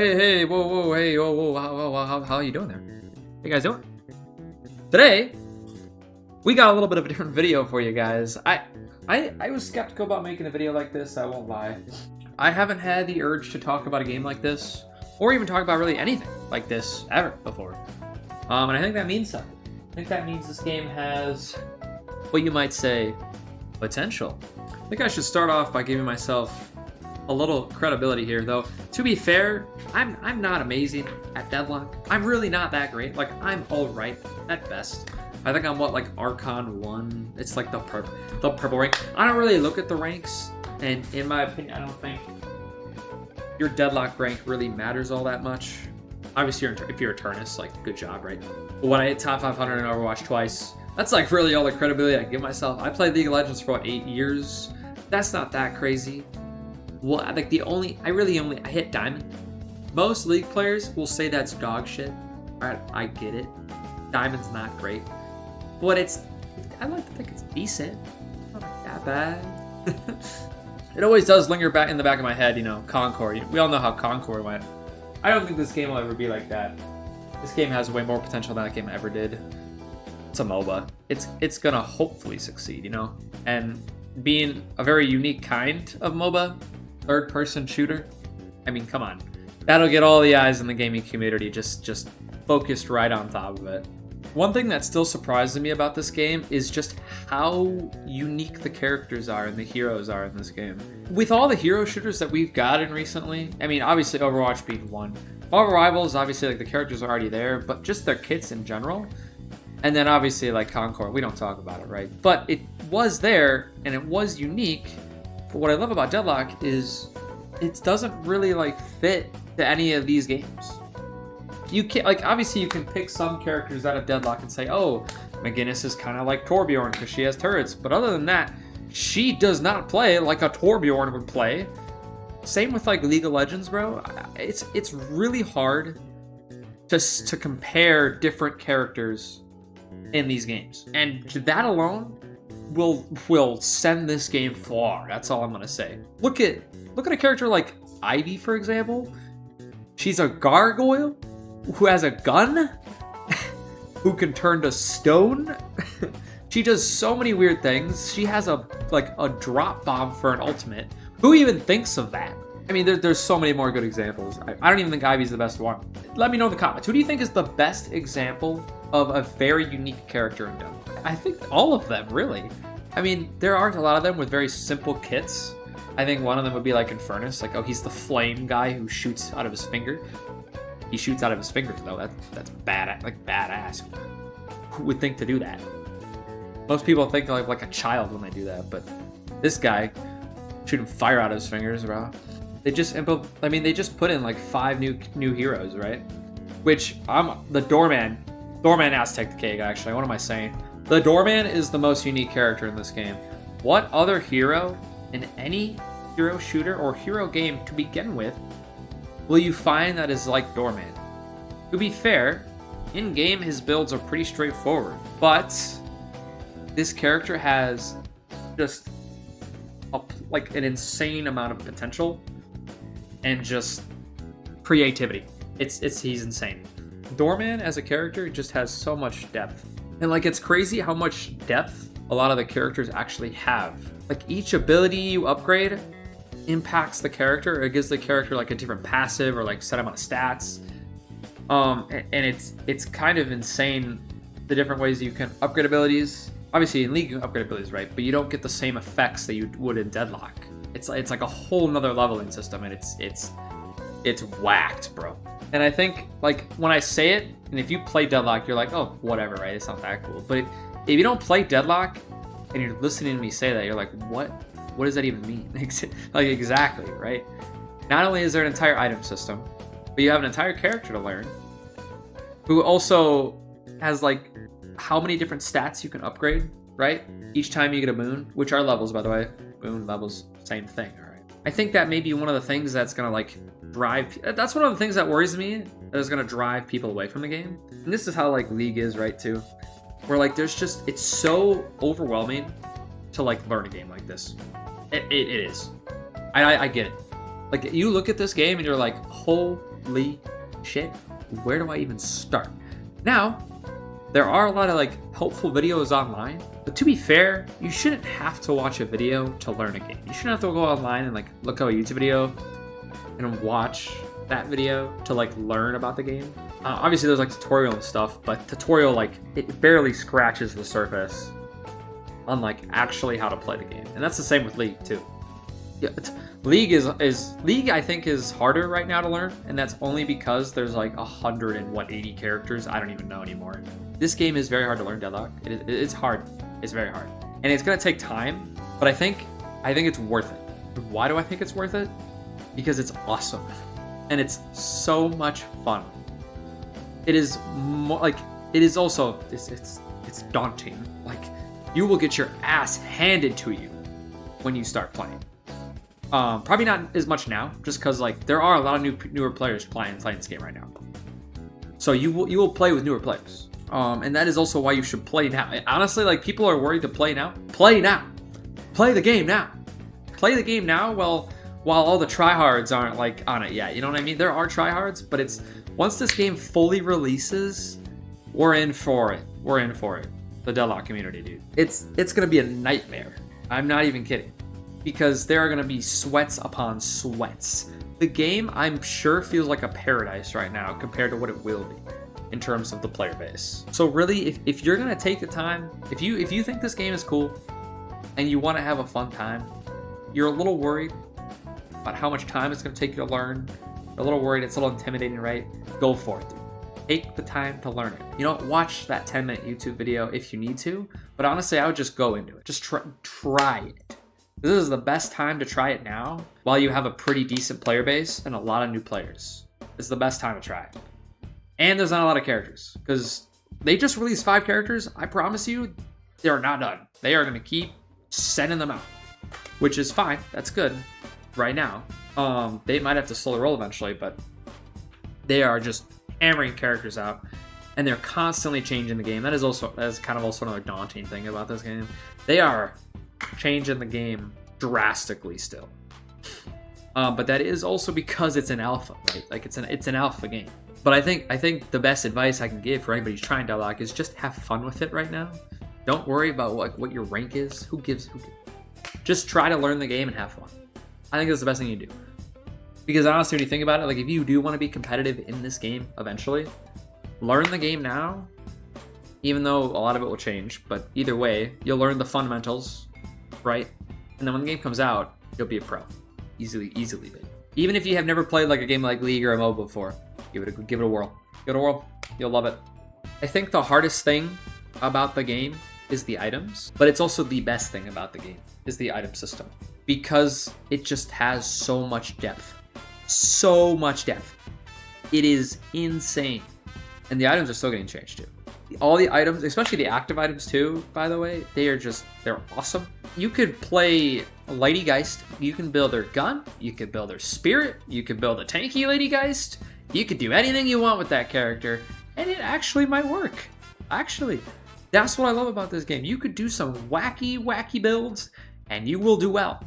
hey, whoa, hey, whoa, how are you doing there? How you guys doing? Today, we got a little bit of a different video for you guys. I was skeptical about making a video like this, I won't lie. I haven't had the urge to talk about a game like this, or even talk about really anything like this ever before. And I think that means something. I think that means this game has, what you might say, potential. I think I should start off by giving myself a little credibility here, though. To be fair, I'm not amazing at Deadlock. I'm really not that great. Like, I'm all right at best. I think I'm like Archon 1. It's like the purple rank. I don't really look at the ranks, and in my opinion, I don't think your Deadlock rank really matters all that much. Obviously, if you're a Turnus, like, good job, right? But when I hit top 500 in Overwatch twice, that's like really all the credibility I give myself. I played League of Legends for what, 8 years. That's not that crazy. Well, like I hit Diamond. Most League players will say that's dog shit. Alright, I get it. Diamond's not great. But I like to think it's decent. Not like that bad. It always does linger back in the back of my head, you know, Concord. We all know how Concord went. I don't think this game will ever be like that. This game has way more potential than that game ever did. It's a MOBA. It's gonna hopefully succeed, you know? And being a very unique kind of MOBA, third-person shooter, I mean, come on. That'll get all the eyes in the gaming community just focused right on top of it. One thing that still surprises me about this game is just how unique the characters are and the heroes are in this game. With all the hero shooters that we've gotten recently, I mean, obviously Overwatch being one. Marvel Rivals, obviously, like, the characters are already there, but just their kits in general. And then obviously, like, Concord, we don't talk about it, right? But it was there, and it was unique. But what I love about Deadlock is it doesn't really, like, fit to any of these games. You can't, like, obviously you can pick some characters out of Deadlock and say, oh, McGinnis is kind of like Torbjorn because she has turrets. But other than that, she does not play like a Torbjorn would play. Same with, like, League of Legends, bro. It's really hard to compare different characters in these games. And that alone will send this game far. That's all I'm gonna say. Look at a character like Ivy, for example. She's a gargoyle who has a gun, who can turn to stone. She does so many weird things. She has a drop bomb for an ultimate. Who even thinks of that? I mean, there's so many more good examples. I don't even think Ivy's the best one. Let me know in the comments. Who do you think is the best example of a very unique character in Deadlock? I think all of them, really. I mean, there are a lot of them with very simple kits. I think one of them would be like Infernus. Like, oh, he's the flame guy who shoots out of his finger. He shoots out of his fingers, though. That's bad, like, badass. Who would think to do that? Most people think like a child when they do that, but this guy shooting fire out of his fingers, bro. They just put in like 5 new heroes, right? Which the Doorman. Doorman Aztec the cake, actually. What am I saying? The Doorman is the most unique character in this game. What other hero in any hero shooter or hero game to begin with will you find that is like Doorman? To be fair, in-game his builds are pretty straightforward, but this character has just an insane amount of potential and just creativity. He's insane. Doorman as a character just has so much depth. And like, it's crazy how much depth a lot of the characters actually have. Like, each ability you upgrade impacts the character. It gives the character like a different passive or like set amount of stats. And it's kind of insane the different ways you can upgrade abilities. Obviously in League you can upgrade abilities, right? But you don't get the same effects that you would in Deadlock. It's like a whole nother leveling system, and it's whacked, bro. And I think, like, when I say it, and if you play Deadlock, you're like, oh, whatever, right? It's not that cool. But if you don't play Deadlock and you're listening to me say that, you're like, what does that even mean? Like, exactly, right? Not only is there an entire item system, but you have an entire character to learn who also has, like, how many different stats you can upgrade, right? Each time you get a boon, which are levels, by the way. Boon, levels, same thing, all right? I think that may be one of the things that's gonna, like, that's one of the things that worries me, that is gonna drive people away from the game. And this is how, like, League is, right, too? Where, like, it's so overwhelming to, like, learn a game like this. It is. I get it. Like, you look at this game and you're like, holy shit, where do I even start? Now, there are a lot of like helpful videos online, but to be fair, you shouldn't have to watch a video to learn a game. You shouldn't have to go online and like look at a YouTube video and watch that video to like learn about the game. Obviously there's like tutorial and stuff, but tutorial, like, it barely scratches the surface on like actually how to play the game. And that's the same with League too. Yeah, League League I think is harder right now to learn, and that's only because there's like 180 characters. I don't even know anymore. This game is very hard to learn, Deadlock. It's hard. It's very hard, and it's gonna take time. But I think it's worth it. Why do I think it's worth it? Because it's awesome, and it's so much fun. It is more like, it is also it's daunting. Like, you will get your ass handed to you when you start playing. Probably not as much now, just because like there are a lot of newer players playing this game right now. So you will play with newer players, and that is also why you should play now. Honestly, like, people are worried to play now. Play now. Play the game now. Play the game now. While all the tryhards aren't like on it yet. You know what I mean? There are tryhards, but it's once this game fully releases, we're in for it. We're in for it. The Deadlock community, dude. It's gonna be a nightmare. I'm not even kidding. Because there are going to be sweats upon sweats. The game, I'm sure, feels like a paradise right now compared to what it will be in terms of the player base. So really, if you're going to take the time, if you think this game is cool and you want to have a fun time, you're a little worried about how much time it's going to take you to learn, you're a little worried, it's a little intimidating, right? Go for it. Take the time to learn it. You know, watch that 10-minute YouTube video if you need to, but honestly, I would just go into it. Just try it. This is the best time to try it now while you have a pretty decent player base and a lot of new players. It's the best time to try it. And there's not a lot of characters because they just released 5 characters. I promise you, they're not done. They are going to keep sending them out, which is fine. That's good right now. They might have to slow the roll eventually, but they are just hammering characters out, and they're constantly changing the game. That is kind of also another daunting thing about this game. They are changing the game drastically still, but that is also because it's an alpha, right? Like, it's an alpha game. But I think the best advice I can give for anybody who's trying Deadlock is just have fun with it right now. Don't worry about what your rank is. Who gives? Just try to learn the game and have fun. I think that's the best thing you do. Because honestly, when you think about it, like, if you do want to be competitive in this game eventually, learn the game now. Even though a lot of it will change, but either way, you'll learn the fundamentals, right? And then when the game comes out, you'll be a pro. Easily baby. Even if you have never played like a game like League or a MOBA before, give it a whirl. Give it a whirl. You'll love it. I think the hardest thing about the game is the items, but it's also the best thing about the game is the item system, because it just has so much depth. So much depth. It is insane. And the items are still getting changed too. All the items, especially the active items too, by the way, they're awesome. You could play Lady Geist, you can build her gun, you could build her spirit, you could build a tanky Lady Geist, you could do anything you want with that character, and it actually might work. Actually, that's what I love about this game. You could do some wacky builds, and you will do well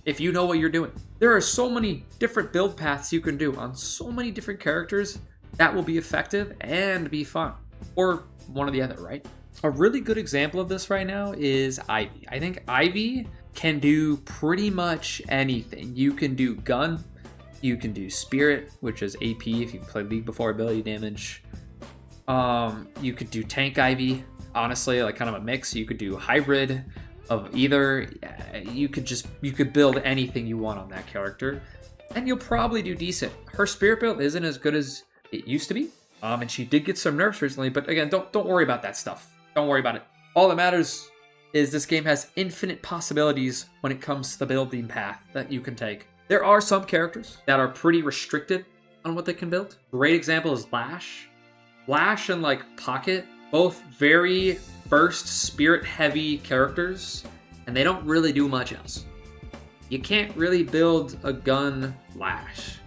if you know what you're doing. There are so many different build paths you can do on so many different characters that will be effective and be fun. Or one or the other, right? A really good example of this right now is Ivy. I think Ivy can do pretty much anything. You can do gun, you can do spirit, which is AP if you played League before, ability damage. You could do tank Ivy, honestly, like kind of a mix. You could do hybrid of either. You could build anything you want on that character, and you'll probably do decent. Her spirit build isn't as good as it used to be. And she did get some nerfs recently, but again, don't worry about that stuff. Don't worry about it. All that matters is this game has infinite possibilities when it comes to the building path that you can take. There are some characters that are pretty restricted on what they can build. Great example is Lash. Lash and like Pocket, both very burst spirit heavy characters, and they don't really do much else. You can't really build a gun Lash.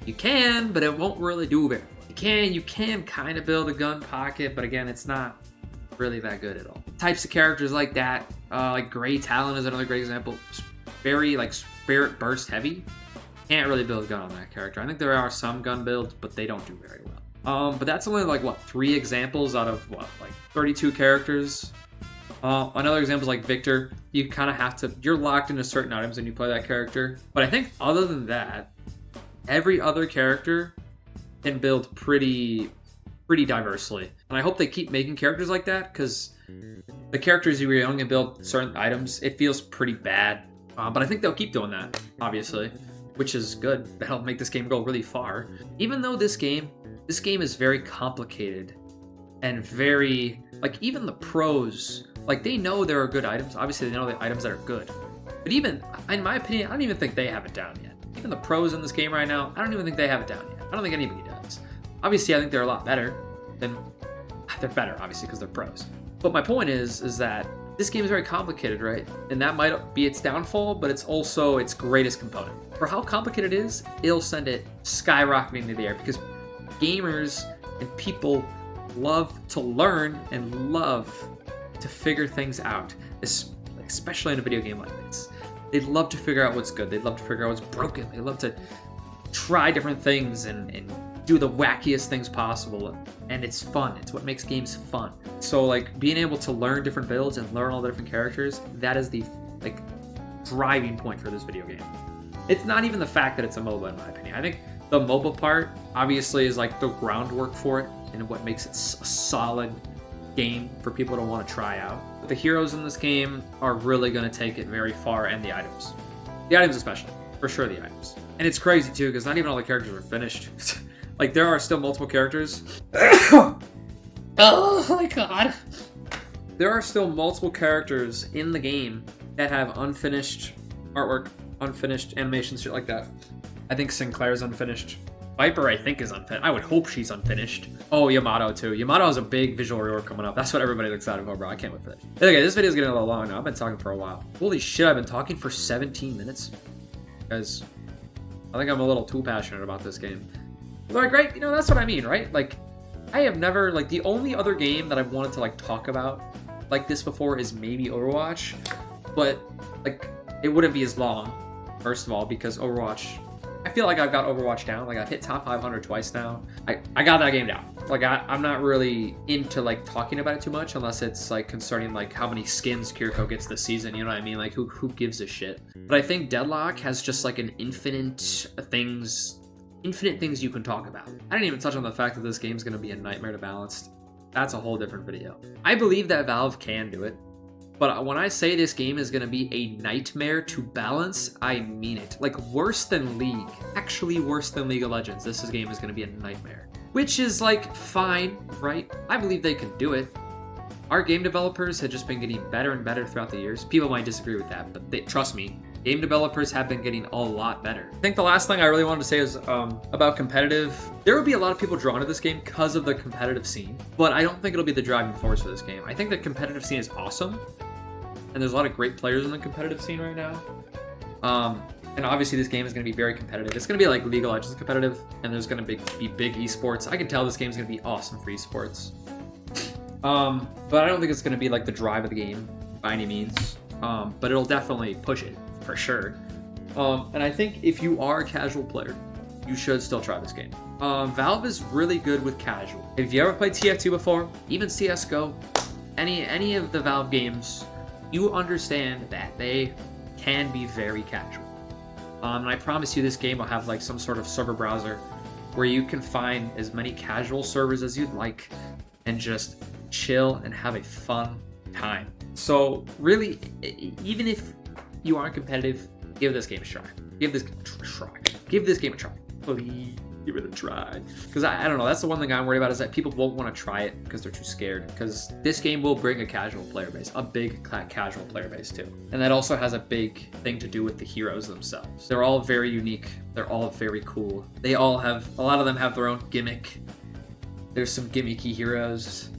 You can, but it won't really do very well. You can kind of build a gun Pocket, but again, it's not really that good at all. Types of characters like that, like Grey Talon is another great example. Very like spirit burst heavy. Can't really build a gun on that character. I think there are some gun builds, but they don't do very well. But that's only like, what, 3 examples out of, what, like 32 characters? Another example is like Victor. You kind of have to, you're locked into certain items when you play that character. But I think other than that, every other character can build pretty diversely. And I hope they keep making characters like that, because the characters you only can build certain items, it feels pretty bad. But I think they'll keep doing that, obviously, which is good. That'll make this game go really far. Even though this game is very complicated and very, like, even the pros, like, they know there are good items. Obviously, they know the items that are good. But even, in my opinion, I don't even think they have it down yet. Even the pros in this game right now, I don't even think they have it down yet. I don't think anybody does. Obviously, I think they're a lot better than, they're better, obviously, because they're pros. But my point is that this game is very complicated, right? And that might be its downfall, but it's also its greatest component. For how complicated it is, it'll send it skyrocketing into the air, because gamers and people love to learn and love to figure things out, especially in a video game like this. They'd love to figure out what's good. They'd love to figure out what's broken. They love to try different things and do the wackiest things possible. And it's fun. It's what makes games fun. So, like, being able to learn different builds and learn all the different characters, that is the, like, driving point for this video game. It's not even the fact that it's a MOBA, in my opinion. I think the MOBA part, obviously, is, like, the groundwork for it and what makes it a solid game for people to want to try out. But the heroes in this game are really going to take it very far, and the items. The items especially. For sure, the items. And it's crazy, too, because not even all the characters are finished. Like, there are still multiple characters. Oh my god. There are still multiple characters in the game that have unfinished artwork, unfinished animations, shit like that. I think Sinclair's unfinished. Viper, I think, is unfinished. I would hope she's unfinished. Oh, Yamato, too. Yamato has a big visual rework coming up. That's what everybody's excited for, bro. I can't wait for that. Okay, this video's getting a little long now. I've been talking for a while. Holy shit, I've been talking for 17 minutes. Guys, I think I'm a little too passionate about this game. Like, right? You know, that's what I mean, right? Like, I have never, like, the only other game that I've wanted to, like, talk about like this before is maybe Overwatch. But, like, it wouldn't be as long, first of all, because Overwatch, I feel like I've got Overwatch down. Like, I've hit top 500 twice now. I got that game down. Like, I'm not really into, like, talking about it too much unless it's, like, concerning, like, how many skins Kiriko gets this season, you know what I mean? Like, who gives a shit? But I think Deadlock has just, like, an infinite things you can talk about. I didn't even touch on the fact that this game's going to be a nightmare to balance. That's a whole different video. I believe that Valve can do it, but when I say this game is going to be a nightmare to balance, I mean it. Like, worse than League. Actually worse than League of Legends. This game is going to be a nightmare. Which is, like, fine, right? I believe they can do it. Our game developers have just been getting better and better throughout the years. People might disagree with that, but trust me, game developers have been getting a lot better. I think the last thing I really wanted to say is about competitive. There will be a lot of people drawn to this game because of the competitive scene, but I don't think it'll be the driving force for this game. I think the competitive scene is awesome, and there's a lot of great players in the competitive scene right now. And obviously this game is going to be very competitive. It's going to be like League of Legends competitive, and there's going to be big esports. I can tell this game is going to be awesome for esports. But I don't think it's going to be like the drive of the game by any means. But it'll definitely push it for sure. And I think if you are a casual player, you should still try this game. Valve is really good with casual. If you ever played TF2 before, even CSGO, any of the Valve games, you understand that they can be very casual. And I promise you this game will have like some sort of server browser where you can find as many casual servers as you'd like and just chill and have a fun time. So really, even if you aren't competitive, give this game a try. Give this game a try. Please give it a try. Because I don't know, that's the one thing I'm worried about, is that people won't want to try it because they're too scared. Because this game will bring a casual player base, a big casual player base too. And that also has a big thing to do with the heroes themselves. They're all very unique. They're all very cool. They all have, a lot of them have their own gimmick. There's some gimmicky heroes.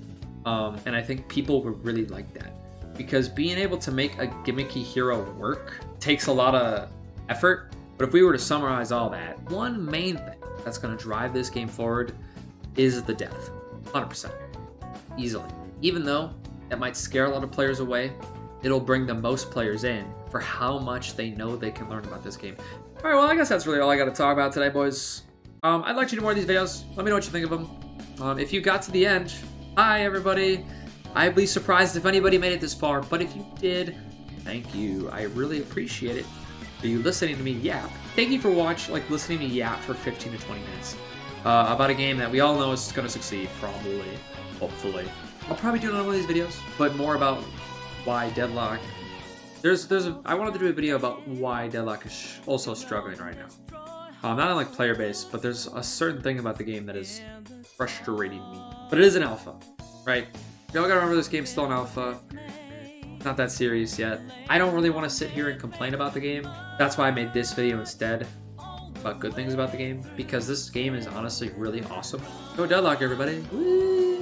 And I think people would really like that. Because being able to make a gimmicky hero work takes a lot of effort. But if we were to summarize all that, one main thing that's going to drive this game forward is the depth. 100%. Easily. Even though that might scare a lot of players away, it'll bring the most players in for how much they know they can learn about this game. All right, well, I guess that's really all I got to talk about today, boys. I'd like you to do more of these videos. Let me know what you think of them. If you got to the end, hi, everybody. I'd be surprised if anybody made it this far, but if you did, thank you. I really appreciate it for you listening to me yap. Thank you for listening to me yap for 15 to 20 minutes about a game that we all know is going to succeed, probably, hopefully. I'll probably do another one of these videos, but more about why Deadlock. I wanted to do a video about why Deadlock is also struggling right now. Not only player base, but there's a certain thing about the game that is frustrating me. But it is an alpha, right? You all gotta remember this game's still an alpha. Not that serious yet. I don't really want to sit here and complain about the game. That's why I made this video instead about good things about the game, because this game is honestly really awesome. Go Deadlock, everybody. Woo!